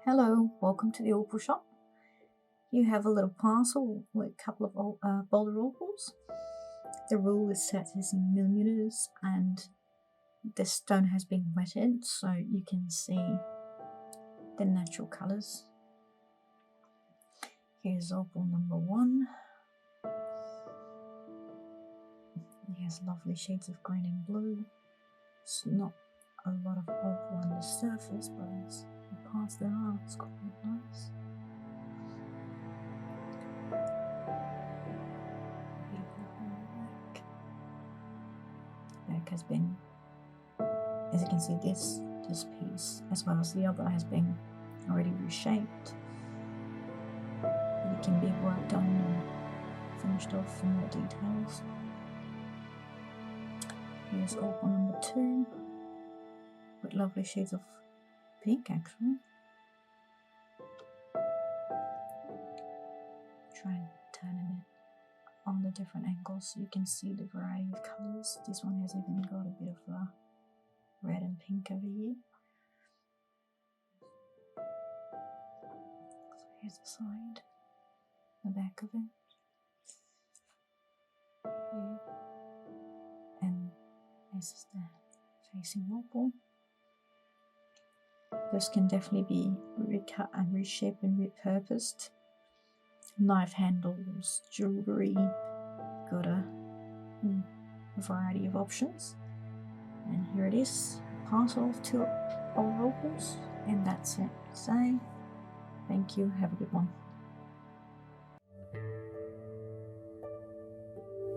Hello, welcome to the Opal shop. You have a little parcel with a couple of Boulder Opals. The rule is set is in millimeters and the stone has been wetted so you can see the natural colours. Here's Opal number 1. It has lovely shades of green and blue. It's not a lot of opal on the surface, but as the parts there are, it's quite nice. Back has been, as you can see, this piece as well as the other has been already reshaped. It can be worked on and finished off for more details. Here's Opal number 2 with lovely shades of pink actually. Try and turn it on the different angles so you can see the variety of colours. This one has even got a bit of red and pink over here. So here's the side, the back of it. Here. And this is the facing opal. This can definitely be recut and reshaped and repurposed. Knife handles, jewellery, got a variety of options. And here it is, a parcel of 2 Boulder Opals, and that's it. So, thank you, have a good one.